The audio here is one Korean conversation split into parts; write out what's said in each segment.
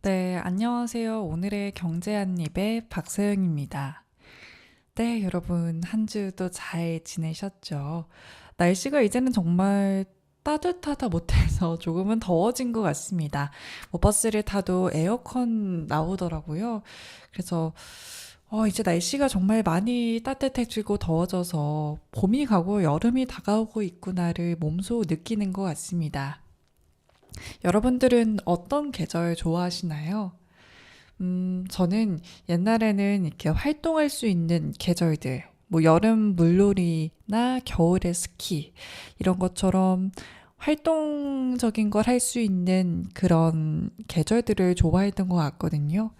네, 안녕하세요. 오늘의 경제 한 입의 박서영입니다. 네, 여러분, 한 주도 잘 지내셨죠? 날씨가 이제는 정말 따뜻하다 못해서 조금은 더워진 것 같습니다. 뭐 버스를 타도 에어컨 나오더라고요. 그래서 이제 날씨가 정말 많이 따뜻해지고 더워져서 봄이 가고 여름이 다가오고 있구나를 몸소 느끼는 것 같습니다. 여러분들은 어떤 계절 좋아하시나요? 저는 옛날에는 이렇게 활동할 수 있는 계절들, 뭐 여름 물놀이나 겨울에 스키, 이런 것처럼 활동적인 걸 할 수 있는 그런 계절들을 좋아했던 것 같거든요.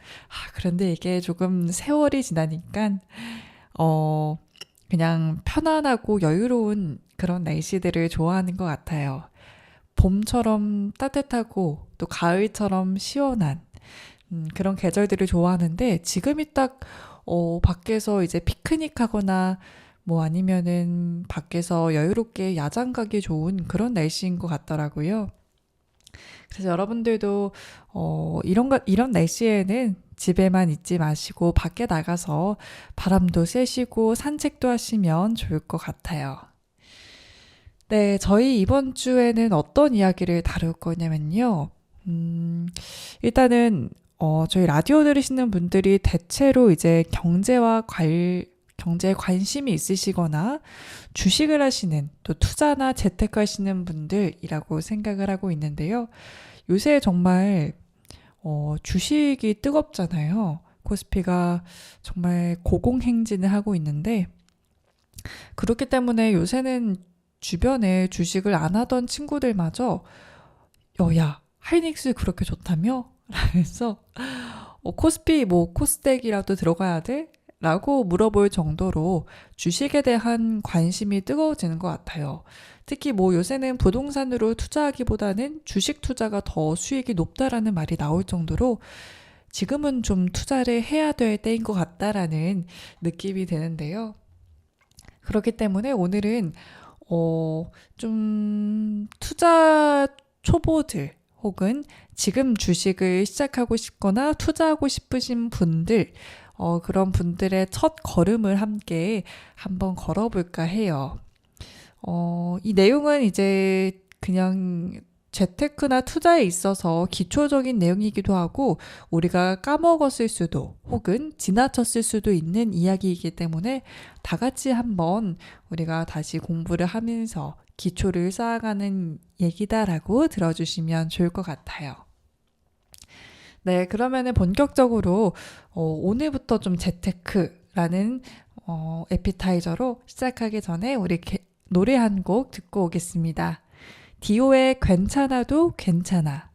그런데 이게 조금 세월이 지나니까, 어, 그냥 편안하고 여유로운 그런 날씨들을 좋아하는 것 같아요. 봄처럼 따뜻하고 또 가을처럼 시원한 그런 계절들을 좋아하는데 지금이 딱 밖에서 이제 피크닉 하거나 뭐 아니면은 밖에서 여유롭게 야장 가기 좋은 그런 날씨인 것 같더라고요. 그래서 여러분들도 이런 날씨에는 집에만 있지 마시고 밖에 나가서 바람도 쐬시고 산책도 하시면 좋을 것 같아요. 네, 저희 이번 주에는 어떤 이야기를 다룰 거냐면요. 일단은, 저희 라디오 들으시는 분들이 대체로 이제 경제에 관심이 있으시거나 주식을 하시는 또 투자나 재테크하시는 분들이라고 생각을 하고 있는데요. 요새 정말, 주식이 뜨겁잖아요. 코스피가 정말 고공행진을 하고 있는데, 그렇기 때문에 요새는 주변에 주식을 안 하던 친구들마저 야, 하이닉스 그렇게 좋다며? 라면서 코스피 뭐 코스닥이라도 들어가야 돼? 라고 물어볼 정도로 주식에 대한 관심이 뜨거워지는 것 같아요. 특히 뭐 요새는 부동산으로 투자하기보다는 주식 투자가 더 수익이 높다라는 말이 나올 정도로 지금은 좀 투자를 해야 될 때인 것 같다라는 느낌이 드는데요. 그렇기 때문에 오늘은 좀 투자 초보들 혹은 지금 주식을 시작하고 싶거나 투자하고 싶으신 분들, 그런 분들의 첫 걸음을 함께 한번 걸어볼까 해요. 이 내용은 이제 그냥 재테크나 투자에 있어서 기초적인 내용이기도 하고 우리가 까먹었을 수도 혹은 지나쳤을 수도 있는 이야기이기 때문에 다 같이 한번 우리가 다시 공부를 하면서 기초를 쌓아가는 얘기다라고 들어주시면 좋을 것 같아요. 네, 그러면은 본격적으로 오늘부터 좀 재테크라는 에피타이저로 시작하기 전에 우리 노래 한 곡 듣고 오겠습니다. 디오의 괜찮아도 괜찮아.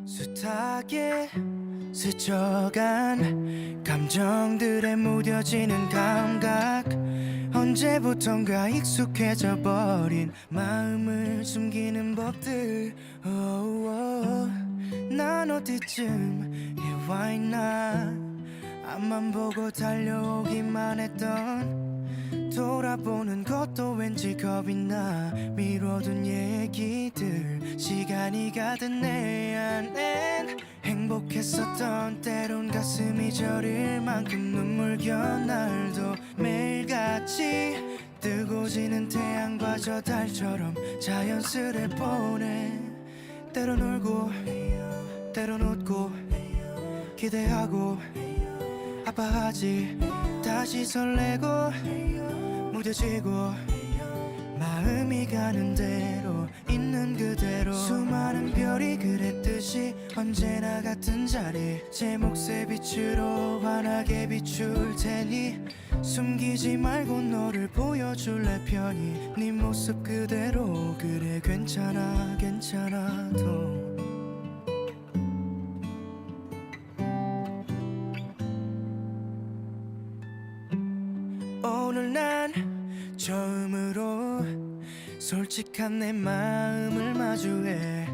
숱하게 스쳐간 감정들에 무뎌지는 감각 언제부턴가 익숙해져 버린 마음을 숨기는 법들 난 어디쯤 와 있나 앞만 보고 달려오기만 했던 돌아보는 것도 왠지 겁이 나 미뤄둔 얘기들 시간이 가든 내 안엔 행복했었던 때론 가슴이 저릴 만큼 눈물겨 날도 매일같이 뜨고 지는 태양과 저 달처럼 자연스레 보내 때론 울고 때론 웃고 기대하고 아파하지 다시 설레고 무뎌지고 마음이 가는 대로 있는 그대로 수많은 별이 그랬듯이 언제나 같은 자리 제 몫의 빛으로 환하게 비출 테니 숨기지 말고 너를 보여줄래 편히 네 모습 그대로 그래 괜찮아 괜찮아도 오늘 난 처음으로 솔직한 내 마음을 마주해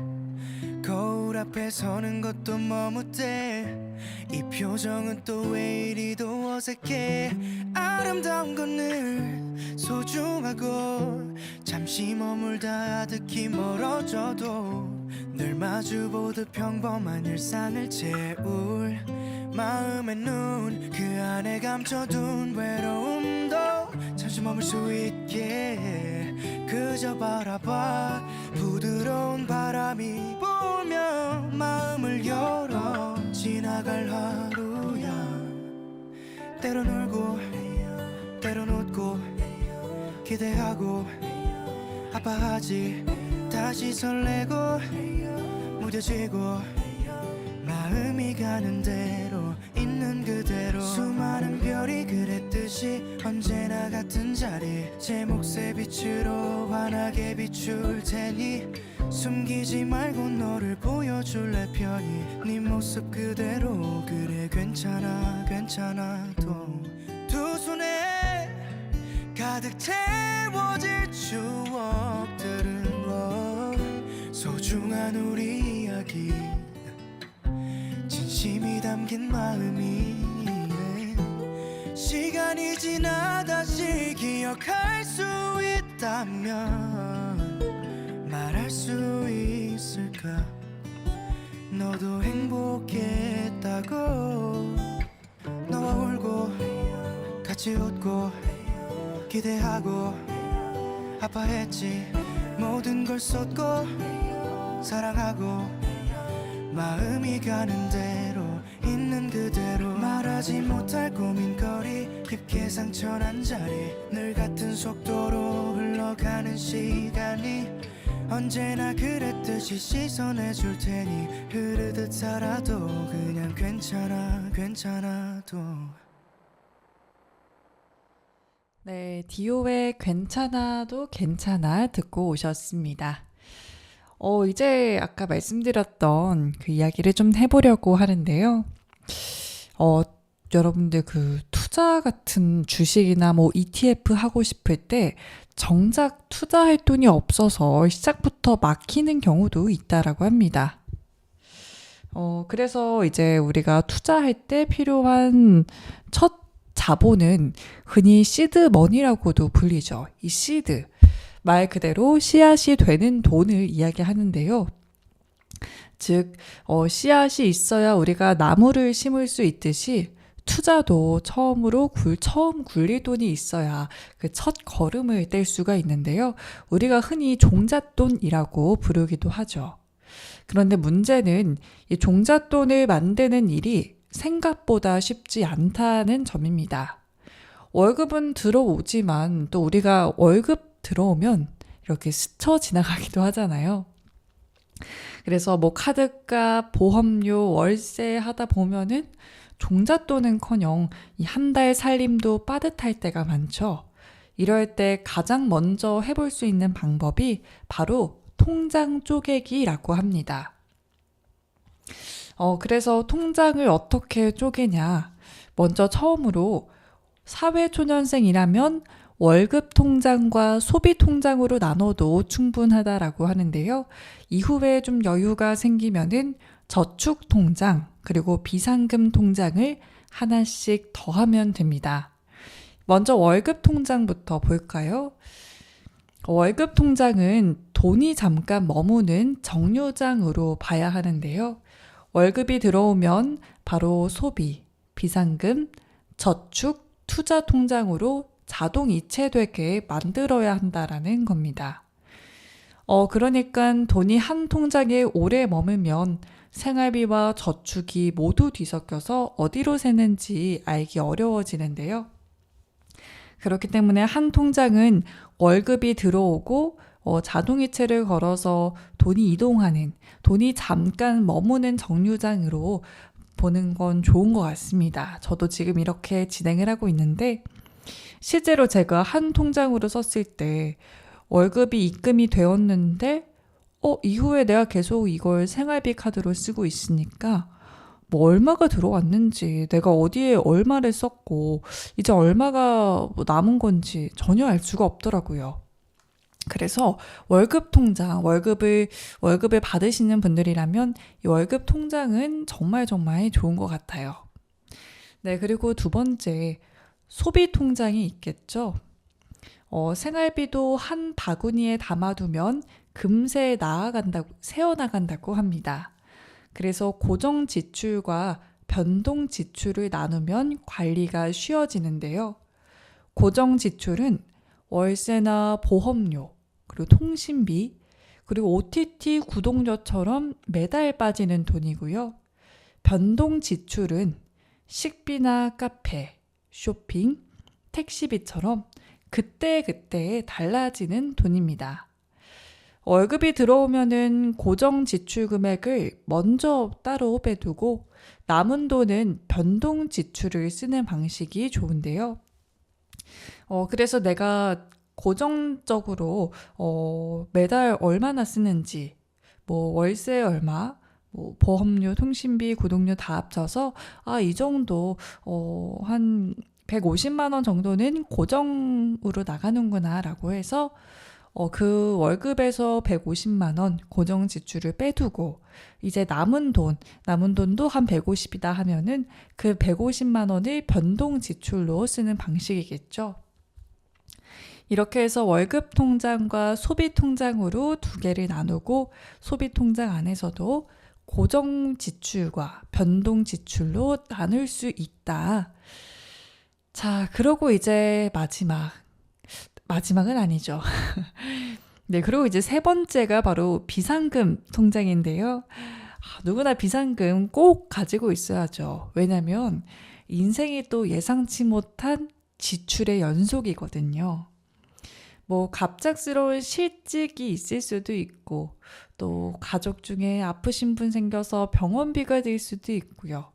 거울 앞에 서는 것도 머뭇대 이 표정은 또 왜 이리도 어색해 아름다운 건 늘 소중하고 잠시 머물다 아득히 멀어져도 늘 마주보듯 평범한 일상을 채울 마음의 눈 그 안에 감춰둔 외로움도 잠시 머물 수 있게 그저 바라봐 부드러운 바람이 불며 마음을 열어 지나갈 하루야 때론 울고 때론 웃고 기대하고 아파하지 다시 설레고 무뎌지고 마음이 가는 대로 있는 그대로 수많은 별이 그랬듯이 언제나 같은 자리 제 몫의 빛으로 환하게 비출 테니 숨기지 말고 너를 보여줄래 편히 네 모습 그대로 그래 괜찮아 괜찮아도 두 손에 가득 채워질 추억들은 소중한 우리 이야기 진심이 담긴 마음이 시간이 지나 다시 기억할 수 있다면 말할 수 있을까 너도 행복했다고 너와 울고 같이 웃고 기대하고 아파했지 모든 걸 쏟고 사랑하고 마음이 가는 대로 있는 그대로 말하지 못할 고민거리 깊게 상처난 자리 늘 같은 속도로 흘러가는 시간이 언제나 그랬듯이 씻어내 줄 테니 흐르듯 살아도 그냥 괜찮아 괜찮아도 네, 디오의 괜찮아도 괜찮아 듣고 오셨습니다. 이제 아까 말씀드렸던 그 이야기를 좀 해보려고 하는데요. 여러분들 그 투자 같은 주식이나 뭐 ETF 하고 싶을 때 정작 투자할 돈이 없어서 시작부터 막히는 경우도 있다라고 합니다. 그래서 이제 우리가 투자할 때 필요한 첫 자본은 흔히 시드 머니라고도 불리죠. 이 시드. 말 그대로 씨앗이 되는 돈을 이야기하는데요. 즉, 씨앗이 있어야 우리가 나무를 심을 수 있듯이 투자도 처음 굴릴 돈이 있어야 그 첫 걸음을 뗄 수가 있는데요. 우리가 흔히 종잣돈이라고 부르기도 하죠. 그런데 문제는 이 종잣돈을 만드는 일이 생각보다 쉽지 않다는 점입니다. 월급은 들어오지만 또 우리가 월급 들어오면 이렇게 스쳐 지나가기도 하잖아요. 그래서 뭐 카드값, 보험료, 월세 하다 보면은 종잣돈은커녕 이 한 달 살림도 빠듯할 때가 많죠. 이럴 때 가장 먼저 해볼 수 있는 방법이 바로 통장 쪼개기라고 합니다. 그래서 통장을 어떻게 쪼개냐. 먼저 처음으로 사회초년생이라면 월급 통장과 소비 통장으로 나눠도 충분하다라고 하는데요. 이후에 좀 여유가 생기면은 저축 통장 그리고 비상금 통장을 하나씩 더하면 됩니다. 먼저 월급 통장부터 볼까요? 월급 통장은 돈이 잠깐 머무는 정류장으로 봐야 하는데요. 월급이 들어오면 바로 소비, 비상금, 저축, 투자 통장으로 자동 이체되게 만들어야 한다라는 겁니다. 그러니까 돈이 한 통장에 오래 머물면 생활비와 저축이 모두 뒤섞여서 어디로 새는지 알기 어려워지는데요. 그렇기 때문에 한 통장은 월급이 들어오고 자동이체를 걸어서 돈이 이동하는, 돈이 잠깐 머무는 정류장으로 보는 건 좋은 것 같습니다. 저도 지금 이렇게 진행을 하고 있는데 실제로 제가 한 통장으로 썼을 때 월급이 입금이 되었는데 이후에 내가 계속 이걸 생활비 카드로 쓰고 있으니까 뭐 얼마가 들어왔는지 내가 어디에 얼마를 썼고 이제 얼마가 남은 건지 전혀 알 수가 없더라고요. 그래서 월급 통장, 월급을 받으시는 분들이라면 이 월급 통장은 정말 좋은 것 같아요. 네, 그리고 두 번째, 소비 통장이 있겠죠. 생활비도 한 바구니에 담아두면 금세 새어나간다고 합니다. 그래서 고정 지출과 변동 지출을 나누면 관리가 쉬워지는데요. 고정 지출은 월세나 보험료, 그리고 통신비, 그리고 OTT 구독료처럼 매달 빠지는 돈이고요. 변동 지출은 식비나 카페, 쇼핑, 택시비처럼 그때그때 달라지는 돈입니다. 월급이 들어오면은 고정 지출 금액을 먼저 따로 빼두고 남은 돈은 변동 지출을 쓰는 방식이 좋은데요. 그래서 내가 고정적으로 매달 얼마나 쓰는지, 뭐 월세 얼마, 뭐 보험료, 통신비, 구독료 다 합쳐서 이 정도 한 150만 원 정도는 고정으로 나가는구나 라고 해서 그 월급에서 150만 원 고정 지출을 빼두고 이제 남은 돈도 한 150이다 하면은 그 150만 원을 변동 지출로 쓰는 방식이겠죠. 이렇게 해서 월급 통장과 소비 통장으로 두 개를 나누고 소비 통장 안에서도 고정 지출과 변동 지출로 나눌 수 있다. 자, 그러고 이제 마지막은 아니죠. 네, 그리고 이제 세 번째가 바로 비상금 통장인데요. 누구나 비상금 꼭 가지고 있어야죠. 왜냐면 인생이 또 예상치 못한 지출의 연속이거든요. 뭐 갑작스러운 실직이 있을 수도 있고 또 가족 중에 아프신 분 생겨서 병원비가 들 수도 있고요.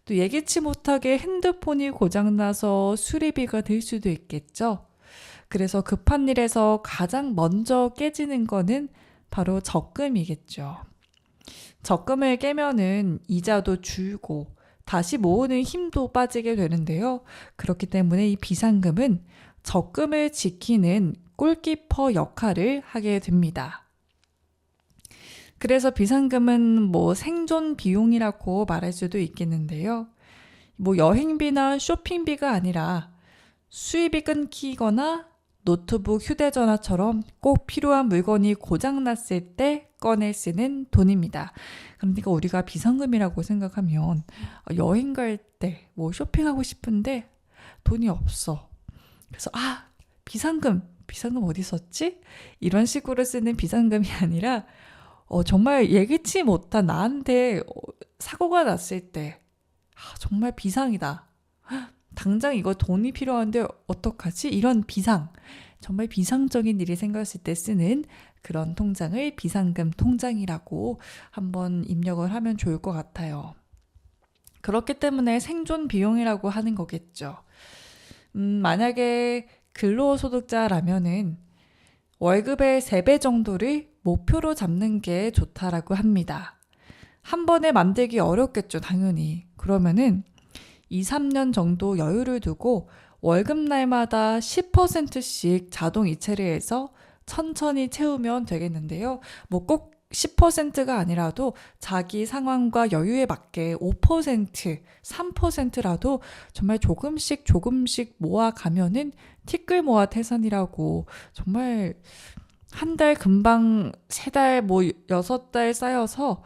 또 예기치 못하게 핸드폰이 고장나서 수리비가 들 수도 있겠죠. 그래서 급한 일에서 가장 먼저 깨지는 거는 바로 적금이겠죠. 적금을 깨면은 이자도 줄고 다시 모으는 힘도 빠지게 되는데요. 그렇기 때문에 이 비상금은 적금을 지키는 골키퍼 역할을 하게 됩니다. 그래서 비상금은 뭐 생존 비용이라고 말할 수도 있겠는데요. 뭐 여행비나 쇼핑비가 아니라 수입이 끊기거나 노트북, 휴대전화처럼 꼭 필요한 물건이 고장났을 때 꺼내 쓰는 돈입니다. 그러니까 우리가 비상금이라고 생각하면 여행 갈 때 뭐 쇼핑하고 싶은데 돈이 없어. 그래서 비상금 어디 썼지? 이런 식으로 쓰는 비상금이 아니라 정말 예기치 못한 나한테 사고가 났을 때 정말 비상이다. 당장 이거 돈이 필요한데 어떡하지? 이런 정말 비상적인 일이 생겼을 때 쓰는 그런 통장을 비상금 통장이라고 한번 입력을 하면 좋을 것 같아요. 그렇기 때문에 생존 비용이라고 하는 거겠죠. 만약에 근로소득자라면은 월급의 3배 정도를 목표로 잡는 게 좋다라고 합니다. 한 번에 만들기 어렵겠죠, 당연히. 그러면은 2, 3년 정도 여유를 두고 월급날마다 10%씩 자동 이체를 해서 천천히 채우면 되겠는데요. 뭐 꼭 10%가 아니라도 자기 상황과 여유에 맞게 5%, 3%라도 정말 조금씩 모아가면은 티끌 모아 태산이라고 정말 한 달 금방 3달, 6달 쌓여서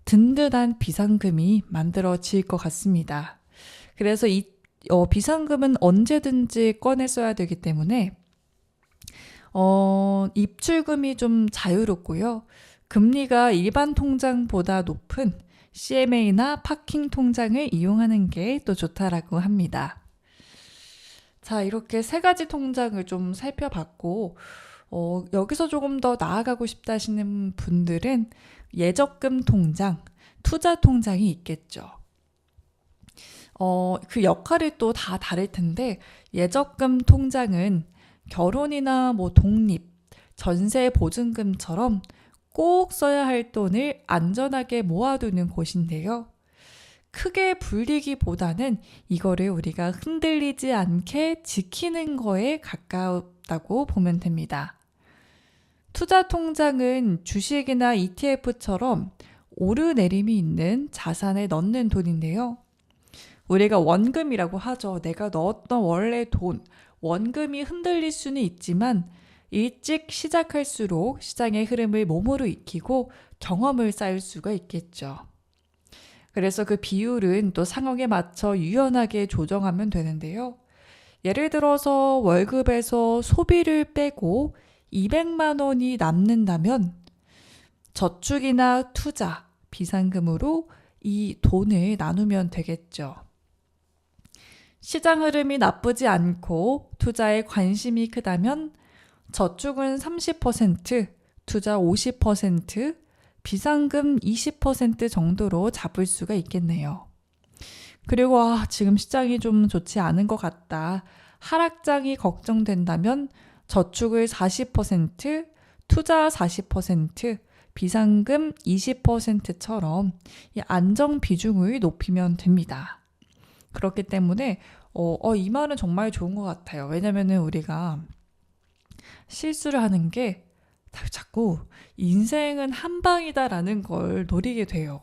든든한 비상금이 만들어질 것 같습니다. 그래서 이 비상금은 언제든지 꺼내 써야 되기 때문에 입출금이 좀 자유롭고요. 금리가 일반 통장보다 높은 CMA나 파킹 통장을 이용하는 게 또 좋다라고 합니다. 자, 이렇게 3가지 통장을 좀 살펴봤고 여기서 조금 더 나아가고 싶다 하시는 분들은 예적금 통장, 투자 통장이 있겠죠. 그 역할이 또 다 다를 텐데 예적금 통장은 결혼이나 뭐 독립, 전세 보증금처럼 꼭 써야 할 돈을 안전하게 모아두는 곳인데요. 크게 불리기보다는 이거를 우리가 흔들리지 않게 지키는 거에 가깝다고 보면 됩니다. 투자 통장은 주식이나 ETF처럼 오르내림이 있는 자산에 넣는 돈인데요. 우리가 원금이라고 하죠. 내가 넣었던 원래 돈, 원금이 흔들릴 수는 있지만 일찍 시작할수록 시장의 흐름을 몸으로 익히고 경험을 쌓을 수가 있겠죠. 그래서 그 비율은 또 상황에 맞춰 유연하게 조정하면 되는데요. 예를 들어서 월급에서 소비를 빼고 200만 원이 남는다면 저축이나 투자, 비상금으로 이 돈을 나누면 되겠죠. 시장 흐름이 나쁘지 않고 투자에 관심이 크다면 저축은 30%, 투자 50%, 비상금 20% 정도로 잡을 수가 있겠네요. 그리고 지금 시장이 좀 좋지 않은 것 같다. 하락장이 걱정된다면 저축을 40%, 투자 40%, 비상금 20%처럼 이 안정 비중을 높이면 됩니다. 그렇기 때문에 이 말은 정말 좋은 것 같아요. 왜냐면은 우리가 실수를 하는 게 자꾸 인생은 한 방이다라는 걸 노리게 돼요.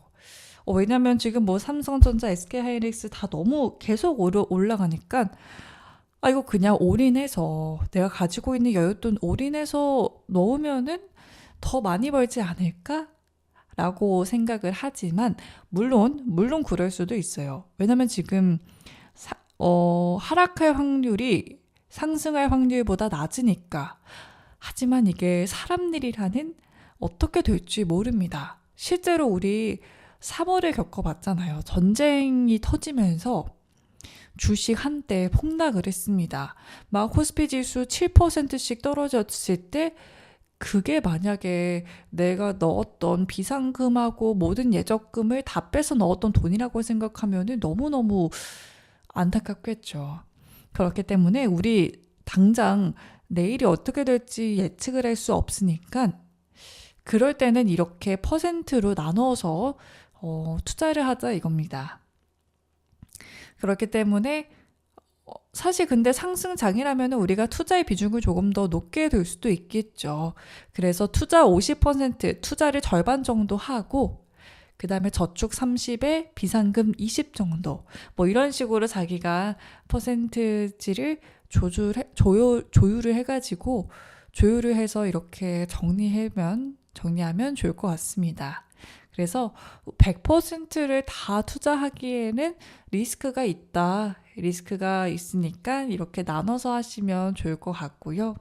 왜냐면 지금 뭐 삼성전자, SK하이닉스 다 너무 계속 올라가니까 이거 그냥 올인해서 내가 가지고 있는 여윳돈 올인해서 넣으면은 더 많이 벌지 않을까? 라고 생각을 하지만 물론 그럴 수도 있어요. 왜냐면 지금 하락할 확률이 상승할 확률보다 낮으니까. 하지만 이게 사람 일이라는 어떻게 될지 모릅니다. 실제로 우리 3월에 겪어봤잖아요. 전쟁이 터지면서 주식 한때 폭락을 했습니다. 막 코스피 지수 7%씩 떨어졌을 때 그게 만약에 내가 넣었던 비상금하고 모든 예적금을 다 빼서 넣었던 돈이라고 생각하면 너무너무 안타깝겠죠. 그렇기 때문에 우리 당장 내일이 어떻게 될지 예측을 할 수 없으니까 그럴 때는 이렇게 퍼센트로 나눠서 투자를 하자 이겁니다. 그렇기 때문에 사실 근데 상승장이라면 우리가 투자의 비중을 조금 더 높게 둘 수도 있겠죠. 그래서 투자 50%, 투자를 절반 정도 하고 그 다음에 저축 30에 비상금 20 정도 뭐 이런 식으로 자기가 퍼센트지를 조율을 해가지고 조율을 해서 이렇게 정리하면 좋을 것 같습니다. 그래서 100%를 다 투자하기에는 리스크가 있으니까 이렇게 나눠서 하시면 좋을 것 같고요.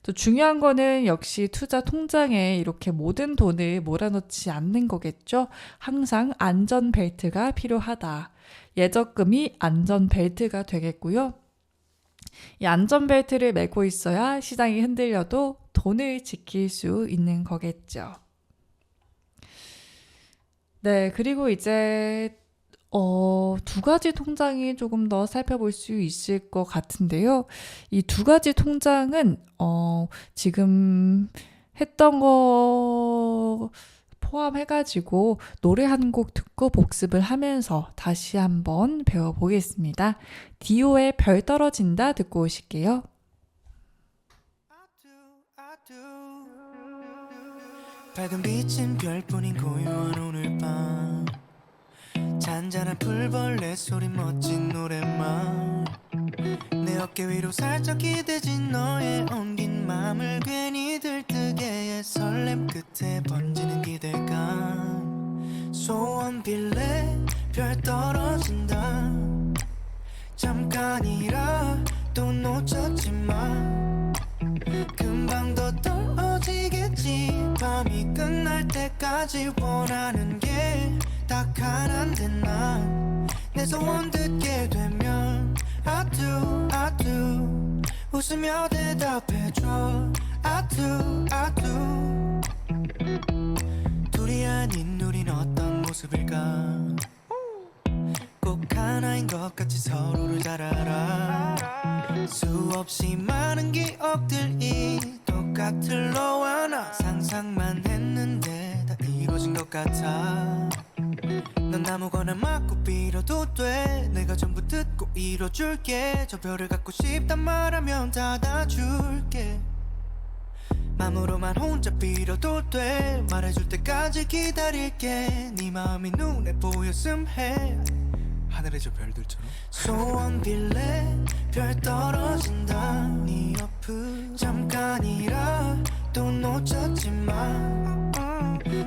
또 중요한 거는 역시 투자 통장에 이렇게 모든 돈을 몰아넣지 않는 거겠죠. 항상 안전벨트가 필요하다. 예적금이 안전벨트가 되겠고요. 이 안전벨트를 메고 있어야 시장이 흔들려도 돈을 지킬 수 있는 거겠죠. 네, 그리고 이제 두 가지 통장이 조금 더 살펴볼 수 있을 것 같은데요. 이 두 가지 통장은 지금 했던 거 포함해가지고 노래 한 곡 듣고 복습을 하면서 다시 한번 배워보겠습니다. 디오의 별 떨어진다 듣고 오실게요. 밝은 빛은 별뿐인 고요한 오늘 밤 잔잔한 풀벌레 소리 멋진 노랫말 내 어깨 위로 살짝 기대진 너의 엉긴 맘을 괜히 들뜨게 해 설렘 끝에 번지는 기대감 소원 빌래 별 떨어진다 잠깐이라 또 놓쳤지만 금방 더 떨어지겠지 밤이 끝날 때까지 원하는 게 딱 하나인데 난 내 소원 듣게 되면 I do 웃으며 대답해줘 I do 둘이 아닌 우린 어떤 모습일까 꼭 하나인 것 같이 서로를 잘 알아 수없이 많은 기억들이 똑같을 너와 나 상상만 했는데 다 이루어진 것 같아 넌 아무거나 맞고 빌어도 돼 내가 전부 듣고 이뤄줄게 저 별을 갖고 싶단 말하면 닫아줄게 맘으로만 혼자 빌어도 돼 말해줄 때까지 기다릴게 네 마음이 눈에 보였음 해 하늘의 저 별들처럼. 소원 빌래 별 떨어진다 네 옆을 잠깐이라 또 놓쳤지만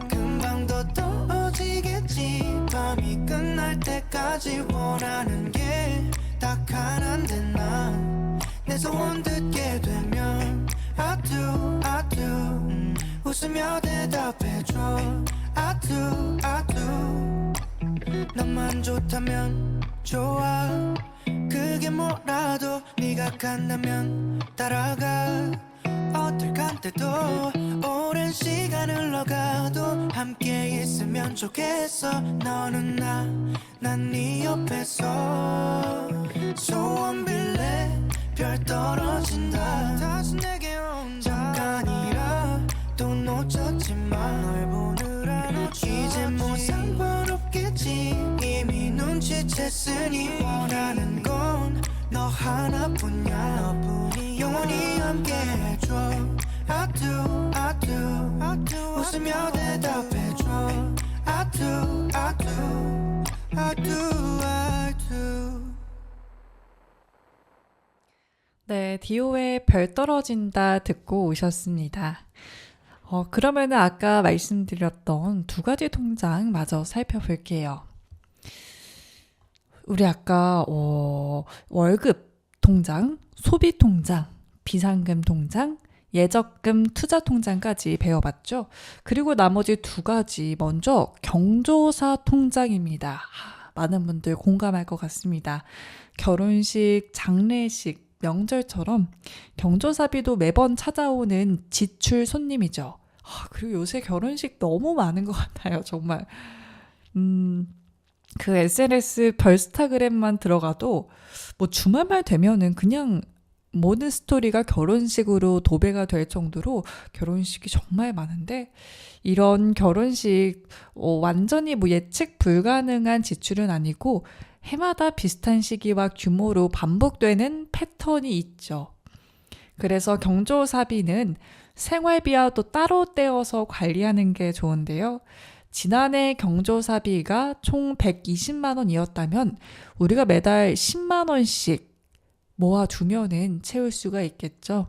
금방 더 떨어지겠지 밤이 끝날 때까지 원하는 게 딱 하나인데 난 내 소원 듣게 되면 I do 웃으며 대답해줘 I do 너만 좋다면 좋아 그게 뭐라도 네가 간다면 따라가 어떨 간때도 오랜 시간 흘러가도 함께 있으면 좋겠어 너는 난 네 옆에서 소원 빌래 별 떨어진다 다시 내게 온다 잠깐이라 또 놓쳤지만 널 보느라 놓쳤지 이제 뭐 상관없겠지 이미 눈치챘으니 원하는 건 너 하나뿐이야 영원히 함께 해줘 I do 웃으며 대답해줘 I do 네, 디오의 별 떨어진다 듣고 오셨습니다. 그러면은 아까 말씀드렸던 두 가지 통장 마저 살펴볼게요. 우리 아까 월급 통장, 소비 통장, 비상금 통장, 예적금 투자 통장까지 배워봤죠. 그리고 나머지 두 가지 먼저 경조사 통장입니다. 많은 분들 공감할 것 같습니다. 결혼식, 장례식, 명절처럼 경조사비도 매번 찾아오는 지출 손님이죠. 그리고 요새 결혼식 너무 많은 것 같아요. 정말 그 SNS 별스타그램만 들어가도 뭐 주말만 되면은 그냥 모든 스토리가 결혼식으로 도배가 될 정도로 결혼식이 정말 많은데 이런 결혼식 완전히 뭐 예측 불가능한 지출은 아니고 해마다 비슷한 시기와 규모로 반복되는 패턴이 있죠. 그래서 경조사비는 생활비와 또 따로 떼어서 관리하는 게 좋은데요. 지난해 경조사비가 총 120만 원이었다면 우리가 매달 10만 원씩 모아두면은 채울 수가 있겠죠.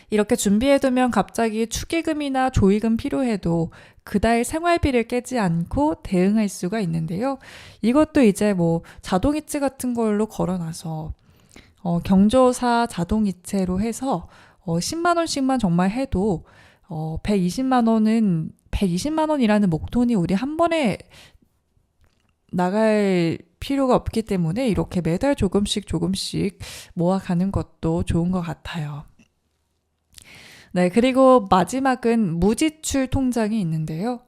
이렇게 준비해두면 갑자기 축의금이나 조의금 필요해도 그달 생활비를 깨지 않고 대응할 수가 있는데요. 이것도 이제 뭐 자동이체 같은 걸로 걸어놔서 경조사 자동이체로 해서 10만 원씩만 정말 해도 120만 원이라는 목돈이 우리 한 번에 나갈 필요가 없기 때문에 이렇게 매달 조금씩 모아가는 것도 좋은 것 같아요. 네, 그리고 마지막은 무지출 통장이 있는데요.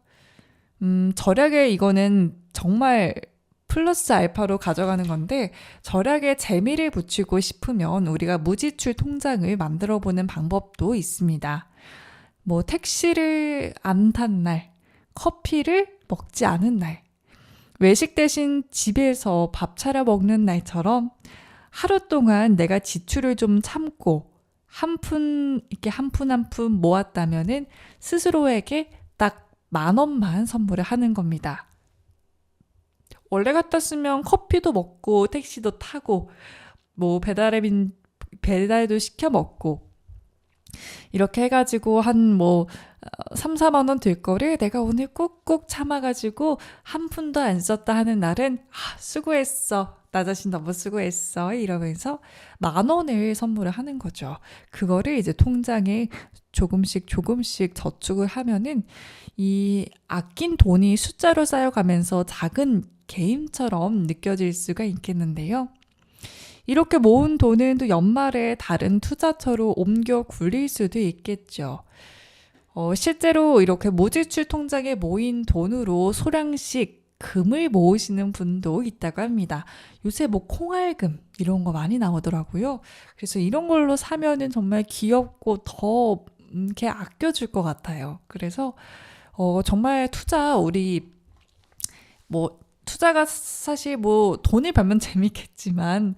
절약에 이거는 정말 플러스 알파로 가져가는 건데 절약에 재미를 붙이고 싶으면 우리가 무지출 통장을 만들어 보는 방법도 있습니다. 뭐 택시를 안 탄 날, 커피를 먹지 않은 날, 외식 대신 집에서 밥 차려 먹는 날처럼 하루 동안 내가 지출을 좀 참고 한 푼 모았다면은 스스로에게 딱 10,000원만 선물을 하는 겁니다. 원래 같았으면 커피도 먹고 택시도 타고 뭐 배달도 시켜 먹고 이렇게 해가지고 한 3, 4만 원 들 거를 내가 오늘 꾹꾹 참아가지고 한 푼도 안 썼다 하는 날은 수고했어. 나 자신 너무 수고했어. 이러면서 10,000원을 선물을 하는 거죠. 그거를 이제 통장에 조금씩 저축을 하면은 이 아낀 돈이 숫자로 쌓여가면서 작은 게임처럼 느껴질 수가 있겠는데요. 이렇게 모은 돈은 또 연말에 다른 투자처로 옮겨 굴릴 수도 있겠죠. 실제로 이렇게 무지출 통장에 모인 돈으로 소량씩 금을 모으시는 분도 있다고 합니다. 요새 뭐 콩알금 이런 거 많이 나오더라고요. 그래서 이런 걸로 사면은 정말 귀엽고 더 이렇게 아껴줄 것 같아요. 그래서 정말 투자가 사실 돈을 벌면 재밌겠지만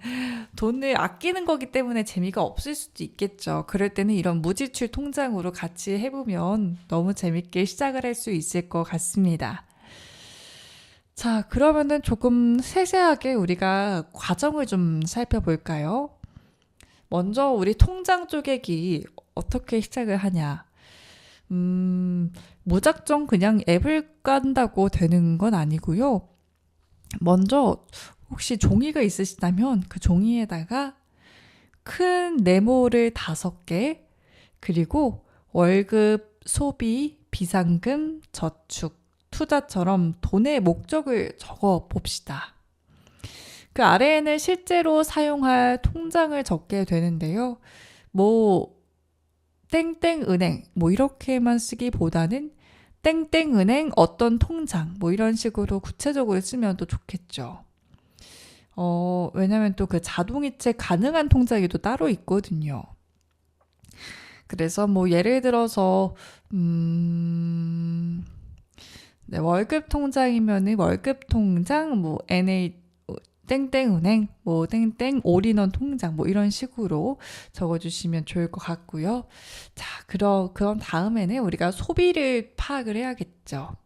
돈을 아끼는 거기 때문에 재미가 없을 수도 있겠죠. 그럴 때는 이런 무지출 통장으로 같이 해보면 너무 재밌게 시작을 할 수 있을 것 같습니다. 자, 그러면은 조금 세세하게 우리가 과정을 좀 살펴볼까요? 먼저 우리 통장 쪼개기 어떻게 시작을 하냐? 무작정 그냥 앱을 깐다고 되는 건 아니고요. 먼저 혹시 종이가 있으시다면 그 종이에다가 큰 네모를 5개, 그리고 월급, 소비, 비상금, 저축, 투자처럼 돈의 목적을 적어 봅시다. 그 아래에는 실제로 사용할 통장을 적게 되는데요. 뭐 땡땡은행 뭐 이렇게만 쓰기보다는 땡땡은행 어떤 통장 뭐 이런 식으로 구체적으로 쓰면 또 좋겠죠. 왜냐면 또 그 자동이체 가능한 통장이 또 따로 있거든요. 그래서 뭐 예를 들어서 네, 월급 통장이면은 월급 통장 뭐 NA 땡땡은행 뭐 땡땡 올인원 통장 뭐 이런 식으로 적어주시면 좋을 것 같고요. 자, 그럼 다음에는 우리가 소비를 파악을 해야겠죠.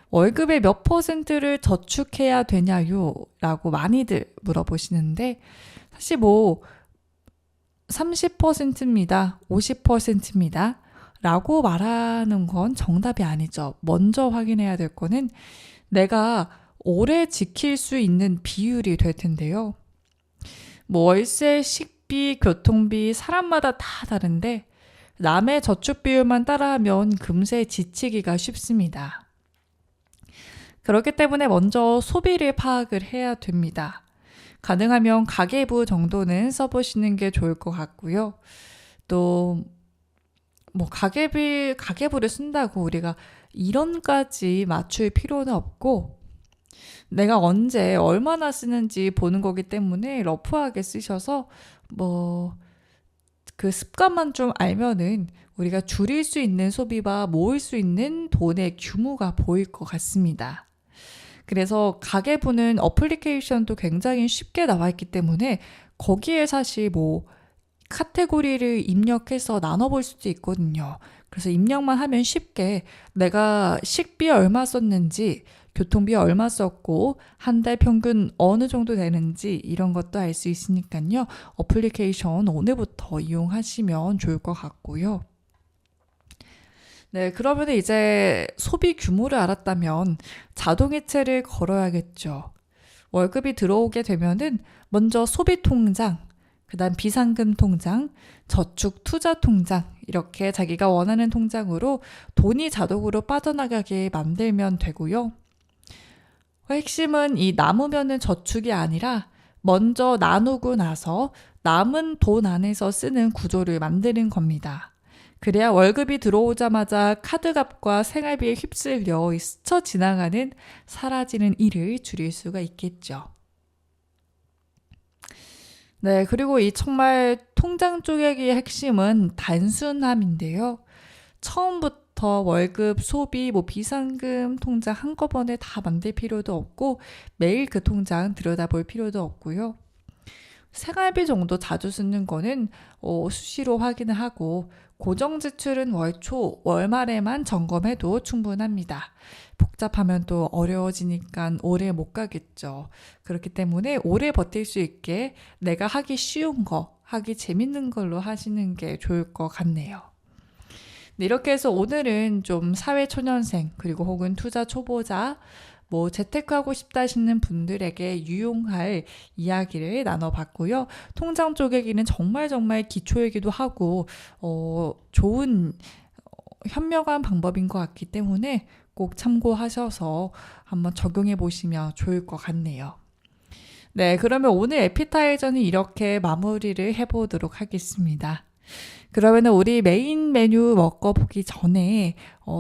월급의 몇 퍼센트를 저축해야 되냐요? 라고 많이들 물어보시는데 사실 뭐 30%입니다. 50%입니다. 라고 말하는 건 정답이 아니죠. 먼저 확인해야 될 거는 내가 오래 지킬 수 있는 비율이 될 텐데요. 뭐 월세, 식비, 교통비 사람마다 다 다른데 남의 저축 비율만 따라하면 금세 지치기가 쉽습니다. 그렇기 때문에 먼저 소비를 파악을 해야 됩니다. 가능하면 가계부 정도는 써보시는 게 좋을 것 같고요. 또 뭐 가계부를 쓴다고 우리가 1원까지 맞출 필요는 없고 내가 언제 얼마나 쓰는지 보는 거기 때문에 러프하게 쓰셔서 뭐 그 습관만 좀 알면은 우리가 줄일 수 있는 소비와 모을 수 있는 돈의 규모가 보일 것 같습니다. 그래서 가계부는 어플리케이션도 굉장히 쉽게 나와 있기 때문에 거기에 사실 뭐 카테고리를 입력해서 나눠볼 수도 있거든요. 그래서 입력만 하면 쉽게 내가 식비 얼마 썼는지, 교통비 얼마 썼고, 한 달 평균 어느 정도 되는지 이런 것도 알 수 있으니까요. 어플리케이션 오늘부터 이용하시면 좋을 것 같고요. 네, 그러면 이제 소비 규모를 알았다면 자동이체를 걸어야겠죠. 월급이 들어오게 되면은 먼저 소비 통장, 그다음 비상금 통장, 저축 투자 통장 이렇게 자기가 원하는 통장으로 돈이 자동으로 빠져나가게 만들면 되고요. 핵심은 이 남으면은 저축이 아니라 먼저 나누고 나서 남은 돈 안에서 쓰는 구조를 만드는 겁니다. 그래야 월급이 들어오자마자 카드값과 생활비에 휩쓸려 스쳐 지나가는 사라지는 일을 줄일 수가 있겠죠. 네, 그리고 이 정말 통장 쪼개기의 핵심은 단순함인데요. 처음부터 월급, 소비, 뭐 비상금 통장 한꺼번에 다 만들 필요도 없고 매일 그 통장 들여다볼 필요도 없고요. 생활비 정도 자주 쓰는 거는 수시로 확인을 하고 고정 지출은 월 초, 월 말에만 점검해도 충분합니다. 복잡하면 또 어려워지니까 오래 못 가겠죠. 그렇기 때문에 오래 버틸 수 있게 내가 하기 쉬운 거, 하기 재밌는 걸로 하시는 게 좋을 것 같네요. 네, 이렇게 해서 오늘은 좀 사회초년생 그리고 혹은 투자 초보자 뭐 재테크하고 싶다 하시는 분들에게 유용할 이야기를 나눠봤고요. 통장 쪼개기는 정말 기초이기도 하고 좋은 현명한 방법인 것 같기 때문에 꼭 참고하셔서 한번 적용해 보시면 좋을 것 같네요. 네, 그러면 오늘 에피타이저는 이렇게 마무리를 해보도록 하겠습니다. 그러면 우리 메인 메뉴 먹어보기 전에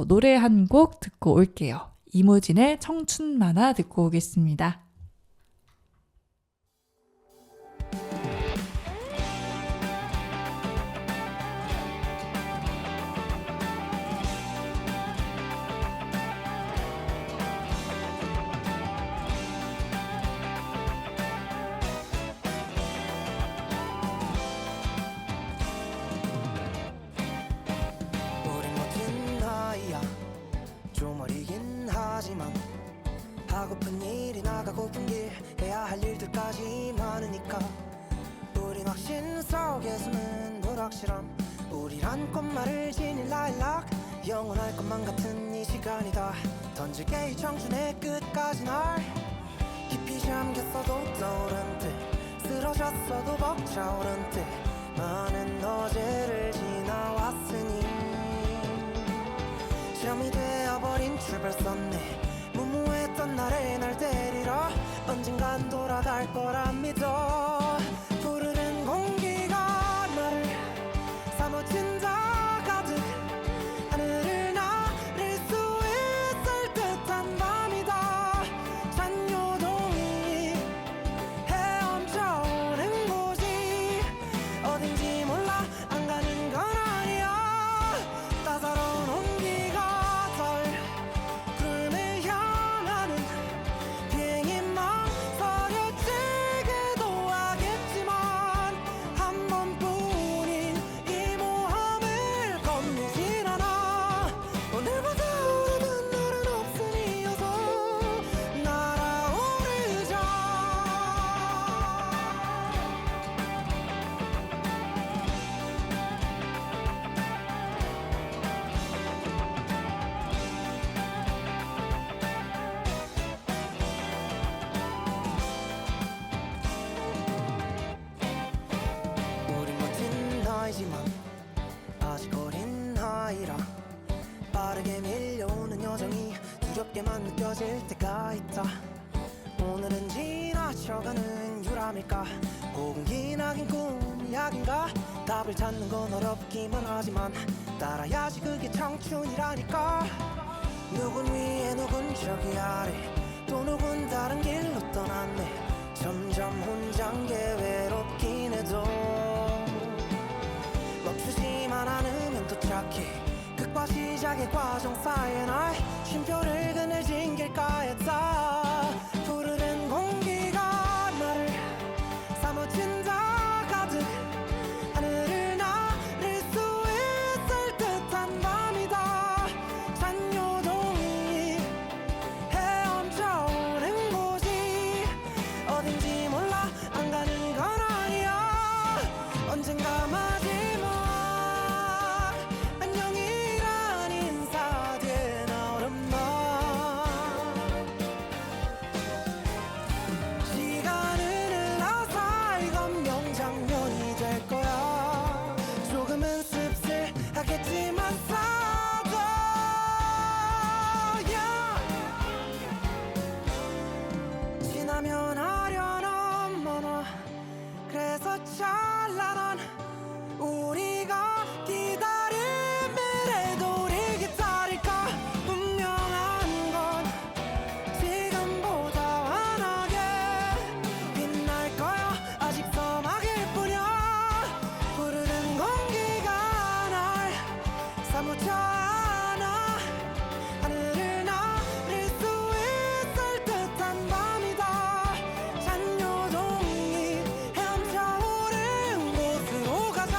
노래 한 곡 듣고 올게요. 이무진의 청춘 만화 듣고 오겠습니다. 우린 모든 나이야 좀 어리긴 하지만 하고픈 일이 나가고픈 길 해야 할 일들까지 많으니까 우린 확신 속에 숨은 불확실함 우리란 꽃말을 지닌 라일락 영원할 것만 같은 이 시간이다 던질게 이 청춘의 끝까지 날 깊이 잠겼어도 떠오른 듯 쓰러졌어도 벅차오른 듯 많은 어제를 지나왔으니 잠이 되어버린 출발선네 무모했던 날에 날 데리러 언젠간 돌아갈 거라 믿어 푸르른 공기가 나를 사무친다 가득 하늘을 나를 수 있을 듯한 밤이다 잔요동이 헤엄쳐오는 곳이 어딘지 몰라 안 가는 건 아니야 따사로운 온기가 덜 구름을 향하는 비행이 망설여지기도 하겠지만 한 번뿐인 이 모험을 겁내진 않아 오늘보다 오래된 날은 없으니 어서 날아오르자 우린 멋진 나이지만 아직 어린 아이라 빠르게 밀려오는 여정이 두렵게만 느껴질 때가 있다 오늘은 지나쳐가는 유람일까 혹은 기나긴 꿈이 약인가 답을 찾는 건 어렵기만 하지만 따라야지 그게 청춘이라니까 누군 위에 누군 저기 아래 또 누군 다른 길로 떠났네 점점 혼자인 게 외롭긴 해도 멈추지만 않으면 도착해 끝과 시작의 과정 사이에 날 쉼표를 그늘진 길가에 다 푸르른 공기가 나를 사무친다 가득 하늘을 나를 수 있을 듯한 밤이다 잔요동이 헤엄쳐오는 곳이 어딘지 몰라 안 가는 건 아니야 언젠가 마지막 안녕이란 인사 뒤에 나오는 말 시간은 흘러서 이건 명장면이 될 거야 조금은 씁쓸하겠지만 싸도 지나면 아련한 만화 그래서 찬란한 우리가 기다린 미래도 우리 기다릴까 분명한 건 지금보다 환하게 빛날 거야 아직 서막일 뿐이야 푸르른 공기가 날 사무쳐 안아 하늘을 나를 수 있을 듯한 밤이다 잔요동이 헤엄쳐오른 곳으로 가자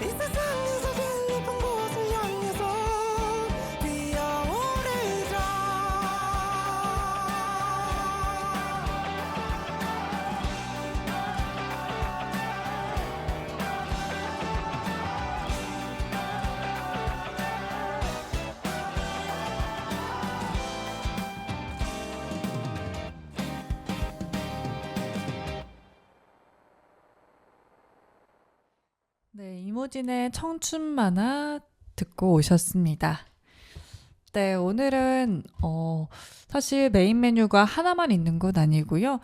이 세상에서 제일 높은 곳을 향해서 뛰어오르자 네, 이모진의 청춘 만화 듣고 오셨습니다. 네, 오늘은 사실 메인 메뉴가 하나만 있는 건 아니고요.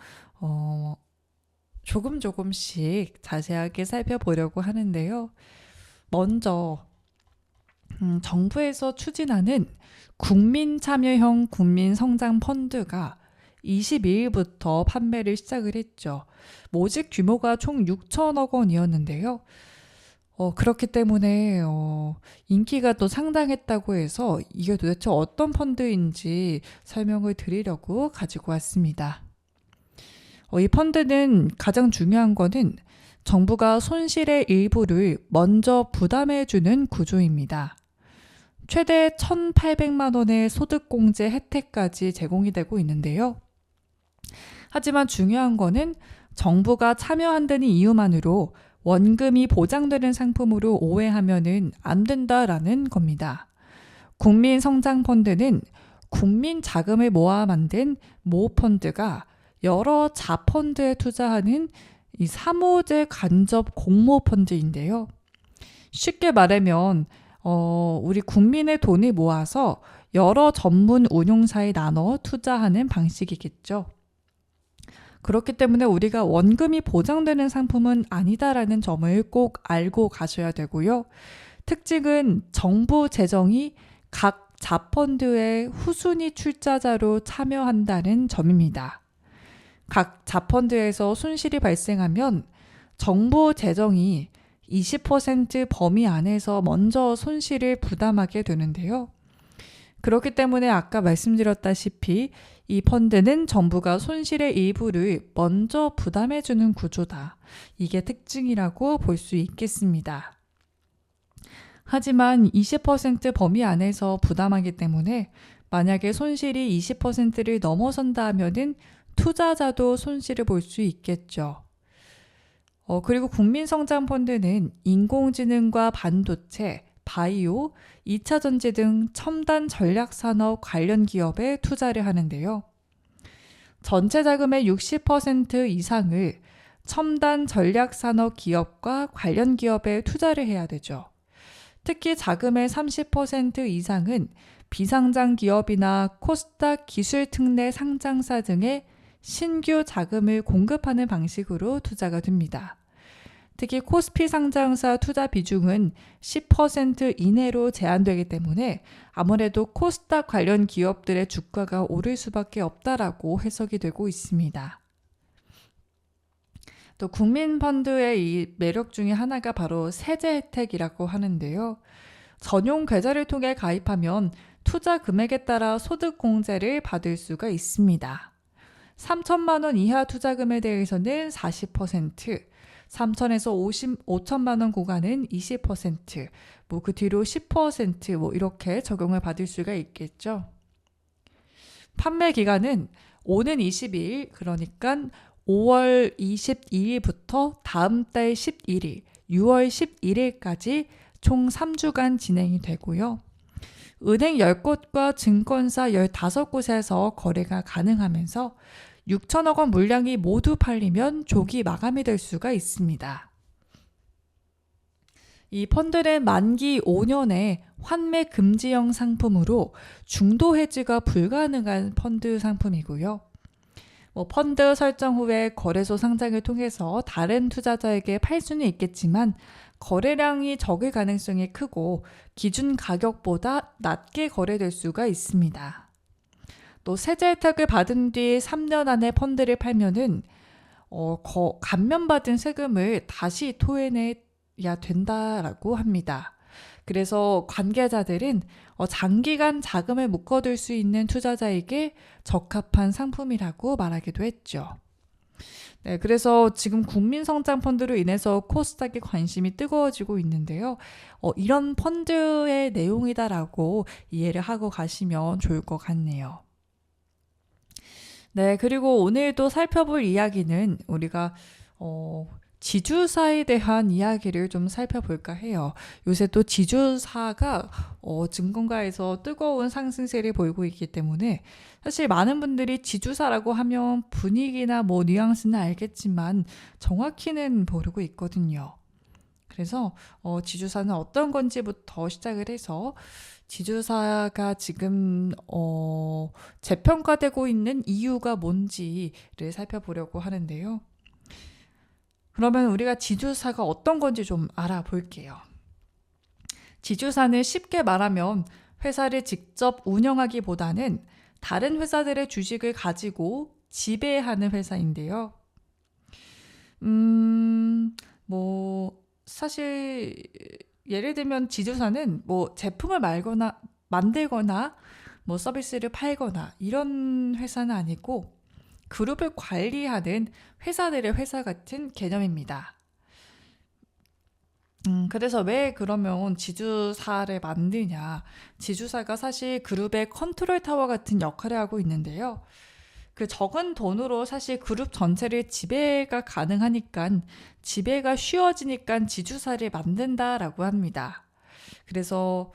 조금씩 자세하게 살펴보려고 하는데요. 먼저 정부에서 추진하는 국민참여형 국민성장펀드가 22일부터 판매를 시작을 했죠. 모집 규모가 총 6천억 원이었는데요. 그렇기 때문에 인기가 또 상당했다고 해서 이게 도대체 어떤 펀드인지 설명을 드리려고 가지고 왔습니다. 이 펀드는 가장 중요한 거는 정부가 손실의 일부를 먼저 부담해주는 구조입니다. 최대 1,800만 원의 소득공제 혜택까지 제공이 되고 있는데요. 하지만 중요한 거는 정부가 참여한다는 이유만으로 원금이 보장되는 상품으로 오해하면은 안 된다라는 겁니다. 국민성장펀드는 국민 자금을 모아 만든 모펀드가 여러 자펀드에 투자하는 이 사모제 간접 공모펀드인데요. 쉽게 말하면 우리 국민의 돈을 모아서 여러 전문 운용사에 나눠 투자하는 방식이겠죠. 그렇기 때문에 우리가 원금이 보장되는 상품은 아니다라는 점을 꼭 알고 가셔야 되고요. 특징은 정부 재정이 각 자펀드의 후순위 출자자로 참여한다는 점입니다. 각 자펀드에서 손실이 발생하면 정부 재정이 20% 범위 안에서 먼저 손실을 부담하게 되는데요. 그렇기 때문에 아까 말씀드렸다시피 이 펀드는 정부가 손실의 일부를 먼저 부담해주는 구조다. 이게 특징이라고 볼 수 있겠습니다. 하지만 20% 범위 안에서 부담하기 때문에 만약에 손실이 20%를 넘어선다 하면은 투자자도 손실을 볼 수 있겠죠. 그리고 국민성장펀드는 인공지능과 반도체, 바이오, 2차 전지 등 첨단 전략산업 관련 기업에 투자를 하는데요. 전체 자금의 60% 이상을 첨단 전략산업 기업과 관련 기업에 투자를 해야 되죠. 특히 자금의 30% 이상은 비상장 기업이나 코스닥 기술특례 상장사 등의 신규 자금을 공급하는 방식으로 투자가 됩니다. 특히 코스피 상장사 투자 비중은 10% 이내로 제한되기 때문에 아무래도 코스닥 관련 기업들의 주가가 오를 수밖에 없다라고 해석이 되고 있습니다. 또 국민펀드의 이 매력 중에 하나가 바로 세제 혜택이라고 하는데요. 전용 계좌를 통해 가입하면 투자 금액에 따라 소득 공제를 받을 수가 있습니다. 3천만 원 이하 투자금에 대해서는 40%, 3천에서 5천만 원 구간은 20%, 그 뒤로 10% 이렇게 적용을 받을 수가 있겠죠. 판매 기간은 오는 22일, 그러니까 5월 22일부터 다음 달 11일, 6월 11일까지 총 3주간 진행이 되고요. 은행 10곳과 증권사 15곳에서 거래가 가능하면서 6천억 원 물량이 모두 팔리면 조기 마감이 될 수가 있습니다. 이 펀드는 만기 5년의 환매 금지형 상품으로 중도 해지가 불가능한 펀드 상품이고요. 펀드 설정 후에 거래소 상장을 통해서 다른 투자자에게 팔 수는 있겠지만 거래량이 적을 가능성이 크고 기준 가격보다 낮게 거래될 수가 있습니다. 또 세제 혜택을 받은 뒤 3년 안에 펀드를 팔면은 감면받은 세금을 다시 토해내야 된다라고 합니다. 그래서 관계자들은 장기간 자금을 묶어둘 수 있는 투자자에게 적합한 상품이라고 말하기도 했죠. 네, 그래서 지금 국민성장펀드로 인해서 코스닥의 관심이 뜨거워지고 있는데요. 이런 펀드의 내용이다라고 이해를 하고 가시면 좋을 것 같네요. 네, 그리고 오늘도 살펴볼 이야기는 우리가 지주사에 대한 이야기를 좀 살펴볼까 해요. 요새 또 지주사가 증권가에서 뜨거운 상승세를 보이고 있기 때문에 사실 많은 분들이 지주사라고 하면 분위기나 뉘앙스는 알겠지만 정확히는 모르고 있거든요. 그래서 지주사는 어떤 건지부터 시작을 해서 지주사가 지금 재평가되고 있는 이유가 뭔지를 살펴보려고 하는데요. 그러면 우리가 지주사가 어떤 건지 좀 알아볼게요. 지주사는 쉽게 말하면 회사를 직접 운영하기보다는 다른 회사들의 주식을 가지고 지배하는 회사인데요. 사실 예를 들면 지주사는 제품을 만들거나 서비스를 팔거나 이런 회사는 아니고 그룹을 관리하는 회사들의 회사 같은 개념입니다. 그래서 왜 그러면 지주사를 만드냐. 지주사가 사실 그룹의 컨트롤 타워 같은 역할을 하고 있는데요. 그 적은 돈으로 사실 그룹 전체를 지배가 가능하니까 지배가 쉬워지니까 지주사를 만든다라고 합니다. 그래서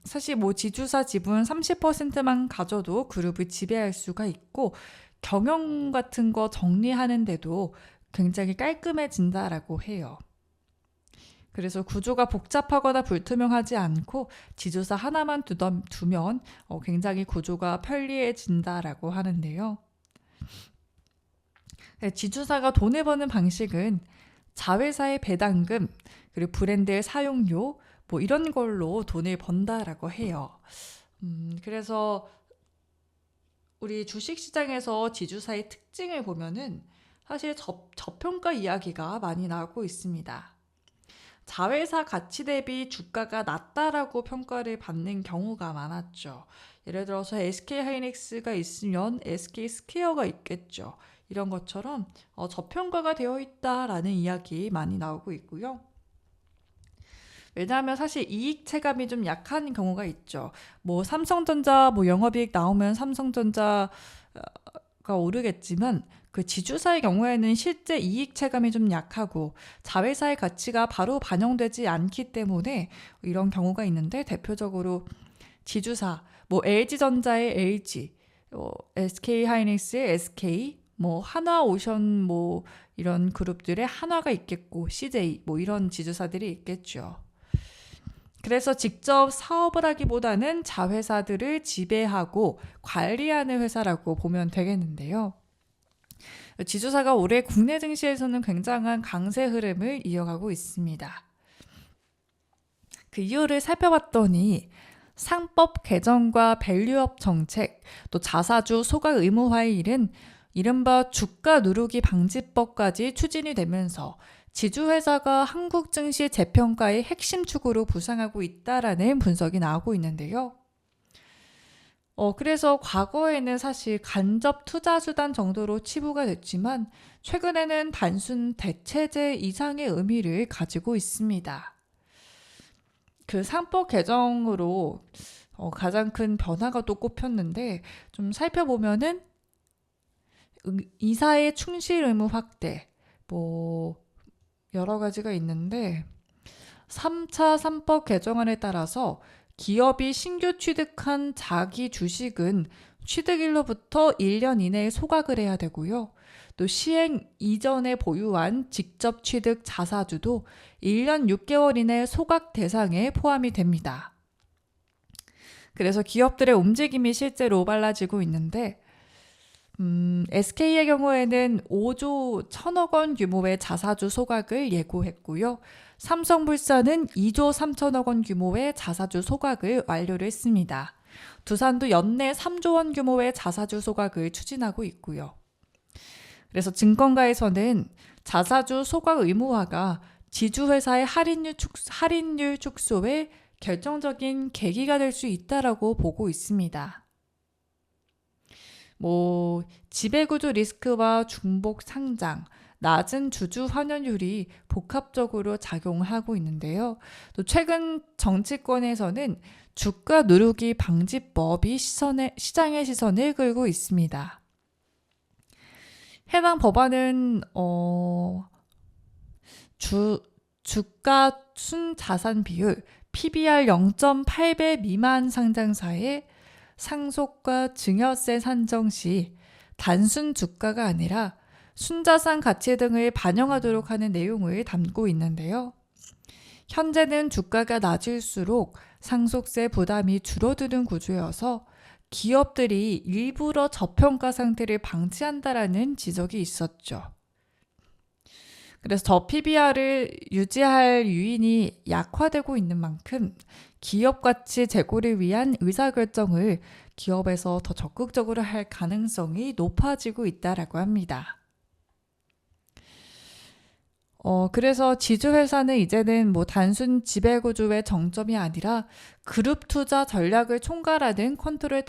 사실 뭐 지주사 지분 30%만 가져도 그룹을 지배할 수가 있고 경영 같은 거 정리하는데도 굉장히 깔끔해진다라고 해요. 그래서 구조가 복잡하거나 불투명하지 않고 지주사 하나만 두면 굉장히 구조가 편리해진다라고 하는데요. 네, 지주사가 돈을 버는 방식은 자회사의 배당금, 그리고 브랜드의 사용료, 뭐 이런 걸로 돈을 번다라고 해요. 그래서 우리 주식시장에서 지주사의 특징을 보면은 사실 저평가 이야기가 많이 나오고 있습니다. 자회사 가치 대비 주가가 낮다라고 평가를 받는 경우가 많았죠. 예를 들어서 SK하이닉스가 있으면 SK스퀘어가 있겠죠. 이런 것처럼 저평가가 되어 있다라는 이야기 많이 나오고 있고요. 왜냐하면 사실 이익 체감이 좀 약한 경우가 있죠. 뭐 삼성전자 영업이익 나오면 삼성전자가 오르겠지만 그 지주사의 경우에는 실제 이익 체감이 좀 약하고 자회사의 가치가 바로 반영되지 않기 때문에 이런 경우가 있는데, 대표적으로 지주사 뭐 LG전자의 LG, SK하이닉스의 SK, 뭐 하나오션 뭐 이런 그룹들의 한화가 있겠고 CJ 뭐 이런 지주사들이 있겠죠. 그래서 직접 사업을 하기보다는 자회사들을 지배하고 관리하는 회사라고 보면 되겠는데요. 지주사가 올해 국내 증시에서는 굉장한 강세 흐름을 이어가고 있습니다. 그 이유를 살펴봤더니 상법 개정과 밸류업 정책, 또 자사주 소각 의무화의 일은 이른바 주가 누르기 방지법까지 추진이 되면서 지주회사가 한국 증시 재평가의 핵심 축으로 부상하고 있다라는 분석이 나오고 있는데요. 그래서 과거에는 사실 간접 투자 수단 정도로 치부가 됐지만 최근에는 단순 대체제 이상의 의미를 가지고 있습니다. 그 상법 개정으로 가장 큰 변화가 또 꼽혔는데, 좀 살펴보면은 이사의 충실 의무 확대, 뭐 여러 가지가 있는데 3차 3법 개정안에 따라서 기업이 신규 취득한 자기 주식은 취득일로부터 1년 이내에 소각을 해야 되고요. 또 시행 이전에 보유한 직접 취득 자사주도 1년 6개월 이내 소각 대상에 포함이 됩니다. 그래서 기업들의 움직임이 실제로 빨라지고 있는데, SK의 경우에는 5조 1천억 원 규모의 자사주 소각을 예고했고요. 삼성물산은 2조 3천억 원 규모의 자사주 소각을 완료를 했습니다. 두산도 연내 3조 원 규모의 자사주 소각을 추진하고 있고요. 그래서 증권가에서는 자사주 소각 의무화가 지주회사의 할인율 축소에 결정적인 계기가 될 수 있다라고 보고 있습니다. 뭐 지배구조 리스크와 중복 상장, 낮은 주주 환원율이 복합적으로 작용하고 있는데요. 또 최근 정치권에서는 주가 누르기 방지법이 시장의 시선을 끌고 있습니다. 해당 법안은 주가 순자산 비율 PBR 0.8배 미만 상장사의 상속과 증여세 산정 시 단순 주가가 아니라 순자산 가치 등을 반영하도록 하는 내용을 담고 있는데요. 현재는 주가가 낮을수록 상속세 부담이 줄어드는 구조여서 기업들이 일부러 저평가 상태를 방치한다라는 지적이 있었죠. 그래서 저 PBR을 유지할 유인이 약화되고 있는 만큼 기업 가치 제고를 위한 의사결정을 기업에서 더 적극적으로 할 가능성이 높아지고 있다라고 합니다. 그래서 지주회사는 이제는 뭐 단순 지배구조의 정점이 아니라 그룹 투자 전략을 총괄하는 컨트롤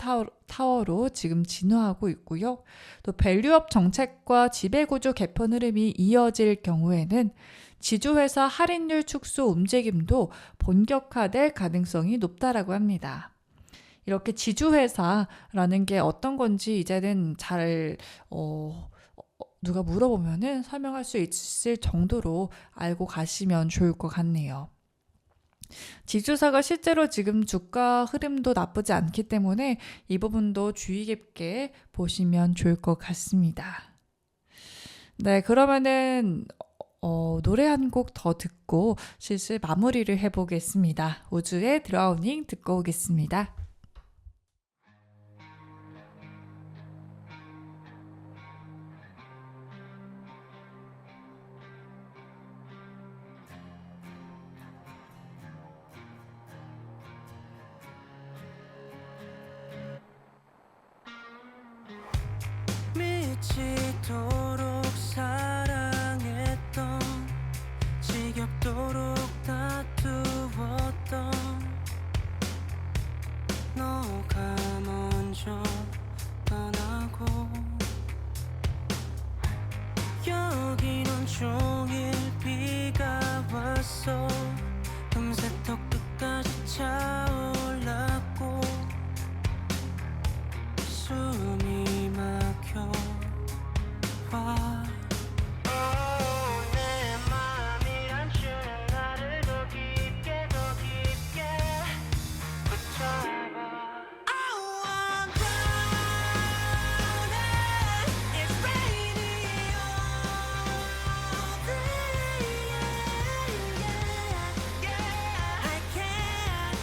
타워로 지금 진화하고 있고요. 또 밸류업 정책과 지배구조 개편 흐름이 이어질 경우에는 지주회사 할인율 축소 움직임도 본격화될 가능성이 높다라고 합니다. 이렇게 지주회사라는 게 어떤 건지 이제는 잘 누가 물어보면은 설명할 수 있을 정도로 알고 가시면 좋을 것 같네요. 지주사가 실제로 지금 주가 흐름도 나쁘지 않기 때문에 이 부분도 주의 깊게 보시면 좋을 것 같습니다. 네, 그러면은 노래 한 곡 더 듣고 슬슬 마무리를 해보겠습니다. 우주의 드라우닝 듣고 오겠습니다. 미치도록 사랑했던 지겹도록 다투었던 너가 먼저 떠나고 여긴 온종일 비가 왔어 금세 턱 끝까지 차올랐고 숨이 막혀 내 맘이란 주는 나를 더 깊게 붙잡아 I'm drowning It's raining all day I can't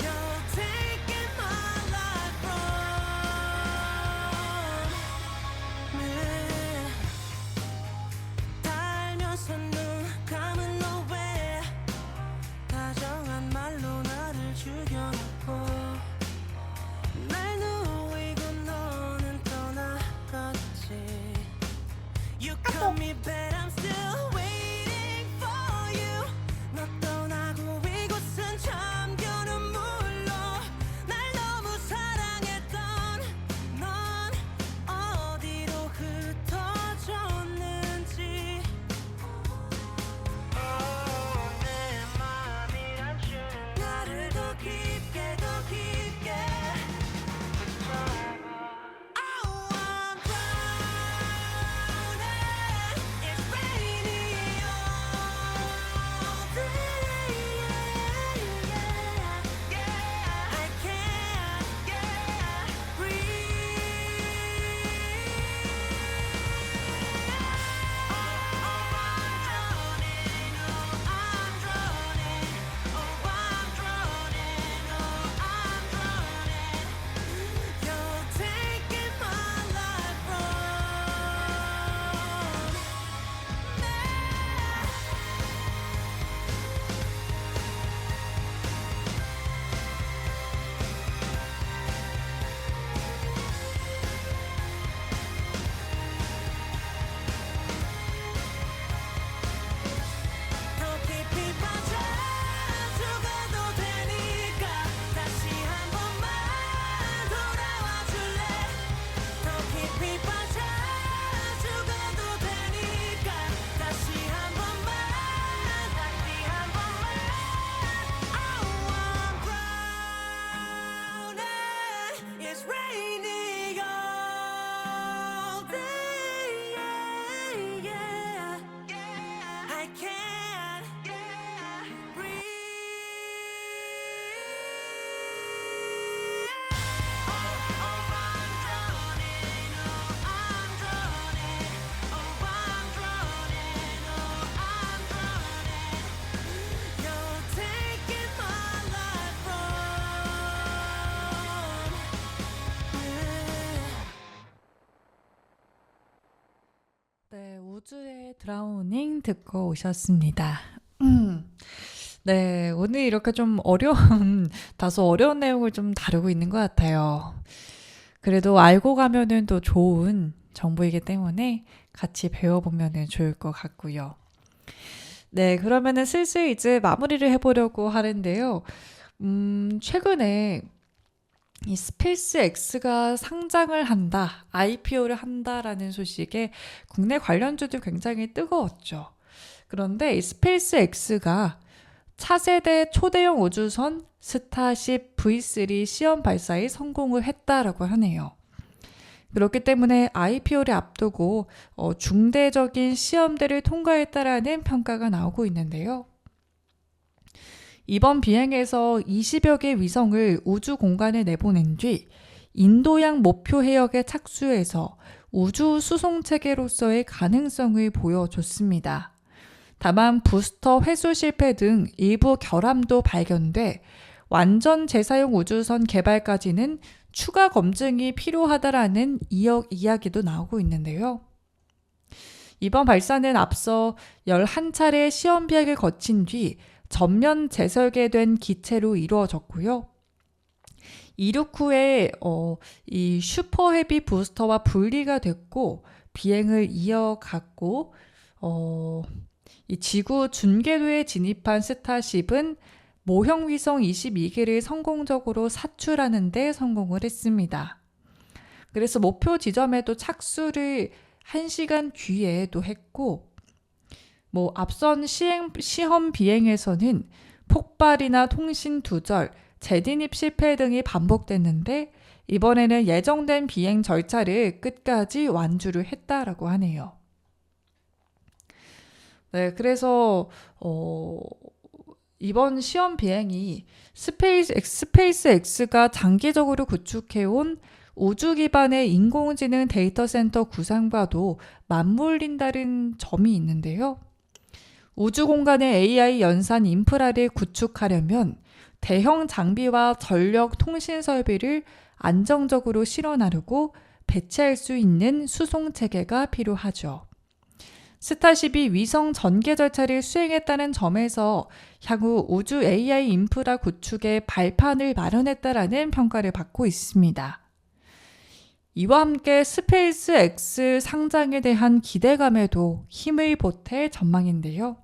You're taking my life from me 달면서 눈 감은 너 왜 다정한 말로 나를 죽여놓고 날 누이고 너는 떠나갔지 You call me but I'm still waiting for you 너 떠나고 이곳은 잠겨 눈물로 날 너무 사랑했던 넌 어디로 흩어졌는지 내 맘이란 주는 나를 더 깊게 붙잡아 Oh I'm drowning It's raining all day I can't You're taking my life from 더 깊이 빠져 죽어도 되니까 다시 한 번만 돌아와 줄래 더 깊이 빠져 죽어도 되니까 다시 한 번만 Oh I'm drowning It's raining all day I can't breathe You're taking my life from 네, 우주의 드라우닝 듣고 오셨습니다. 네, 오늘 이렇게 좀 다소 어려운 내용을 좀 다루고 있는 것 같아요. 그래도 알고 가면은 또 좋은 정보이기 때문에 같이 배워보면은 좋을 것 같고요. 네, 그러면은 슬슬 이제 마무리를 해보려고 하는데요. 최근에 이 스페이스 X가 상장을 한다, IPO를 한다라는 소식에 국내 관련주도 굉장히 뜨거웠죠. 그런데 이 스페이스 X가 차세대 초대형 우주선 스타쉽 V3 시험 발사에 성공을 했다라고 하네요. 그렇기 때문에 IPO를 앞두고 중대적인 시험대를 통과했다라는 평가가 나오고 있는데요. 이번 비행에서 20여 개 위성을 우주 공간에 내보낸 뒤 인도양 목표 해역에 착수해서 우주 수송 체계로서의 가능성을 보여줬습니다. 다만 부스터 회수 실패 등 일부 결함도 발견돼 완전 재사용 우주선 개발까지는 추가 검증이 필요하다라는 이야기도 나오고 있는데요. 이번 발사는 앞서 11차례 시험 비행을 거친 뒤 전면 재설계된 기체로 이루어졌고요. 이륙 후에 이 슈퍼 헤비 부스터와 분리가 됐고 비행을 이어갔고 이 지구 준궤도에 진입한 스타쉽은 모형 위성 22개를 성공적으로 사출하는 데 성공을 했습니다. 그래서 목표 지점에도 착수를 1시간 뒤에 또 했고 앞선 시험 비행에서는 폭발이나 통신 두절, 재진입 실패 등이 반복됐는데 이번에는 예정된 비행 절차를 끝까지 완주를 했다라고 하네요. 네, 그래서 이번 시험 비행이 스페이스 X가 장기적으로 구축해온 우주 기반의 인공지능 데이터 센터 구상과도 맞물린다는 점이 있는데요. 우주 공간의 AI 연산 인프라를 구축하려면 대형 장비와 전력 통신 설비를 안정적으로 실어나르고 배치할 수 있는 수송 체계가 필요하죠. 스타쉽이 위성 전개 절차를 수행했다는 점에서 향후 우주 AI 인프라 구축의 발판을 마련했다라는 평가를 받고 있습니다. 이와 함께 스페이스 X 상장에 대한 기대감에도 힘을 보탤 전망인데요.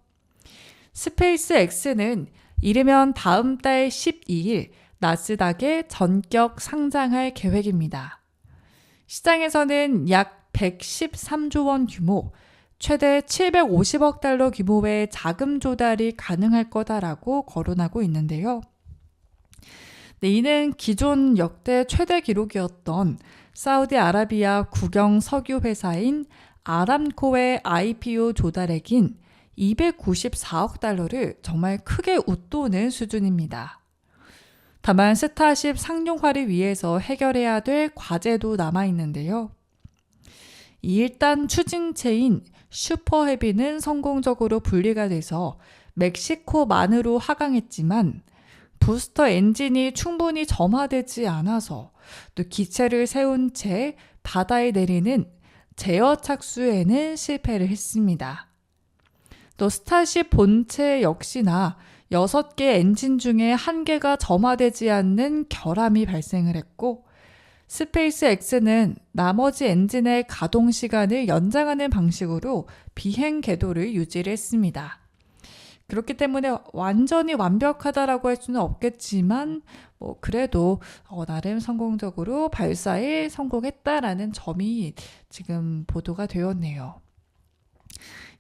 스페이스 X는 이르면 다음 달 12일 나스닥에 전격 상장할 계획입니다. 시장에서는 약 113조 원 규모, 최대 750억 달러 규모의 자금 조달이 가능할 거다라고 거론하고 있는데요. 네, 이는 기존 역대 최대 기록이었던 사우디아라비아 국영 석유 회사인 아람코의 IPO 조달액인 294억 달러를 정말 크게 웃도는 수준입니다. 다만 스타쉽 상용화를 위해서 해결해야 될 과제도 남아있는데요. 2일단 추진체인 슈퍼헤비는 성공적으로 분리가 돼서 멕시코만으로 하강했지만 부스터 엔진이 충분히 점화되지 않아서 또 기체를 세운 채 바다에 내리는 제어 착수에는 실패를 했습니다. 또 스타쉽 본체 역시나 6개 엔진 중에 1개가 점화되지 않는 결함이 발생을 했고 스페이스 X는 나머지 엔진의 가동 시간을 연장하는 방식으로 비행 궤도를 유지를 했습니다. 그렇기 때문에 완전히 완벽하다라고 할 수는 없겠지만 그래도 나름 성공적으로 발사에 성공했다라는 점이 지금 보도가 되었네요.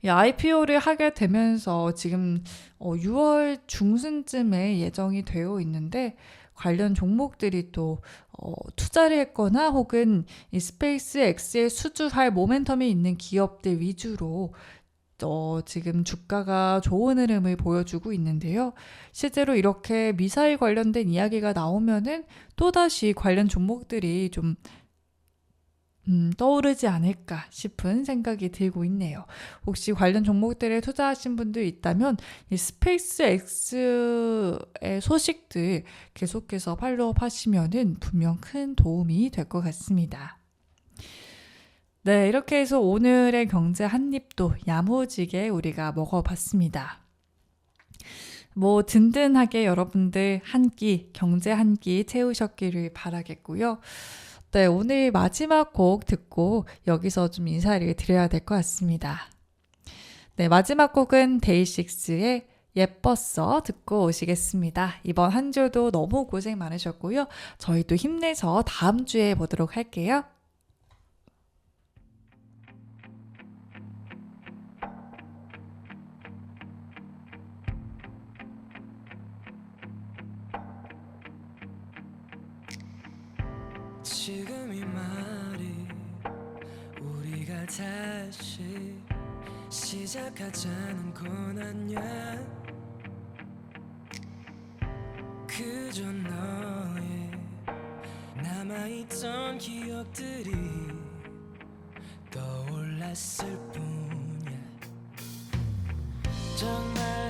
이 IPO를 하게 되면서 지금 6월 중순쯤에 예정이 되어 있는데 관련 종목들이 또 투자를 했거나 혹은 이 스페이스 X에 수주할 모멘텀이 있는 기업들 위주로 지금 주가가 좋은 흐름을 보여주고 있는데요. 실제로 이렇게 미사일 관련된 이야기가 나오면은 또다시 관련 종목들이 좀 떠오르지 않을까 싶은 생각이 들고 있네요. 혹시 관련 종목들에 투자하신 분들 있다면 이 스페이스 X의 소식들 계속해서 팔로우업 하시면은 분명 큰 도움이 될 것 같습니다. 네, 이렇게 해서 오늘의 경제 한 입도 야무지게 우리가 먹어봤습니다. 든든하게 여러분들 한 끼, 경제 한 끼 채우셨기를 바라겠고요. 네, 오늘 마지막 곡 듣고 여기서 좀 인사를 드려야 될 것 같습니다. 네, 마지막 곡은 데이식스의 예뻤어 듣고 오시겠습니다. 이번 한 주도 너무 고생 많으셨고요. 저희도 힘내서 다음 주에 보도록 할게요. 지금 이 말이 우리가 다시 시작하자는 건 아니야. 그저 너의 남아있던 기억들이 떠올랐을 뿐이야. 정말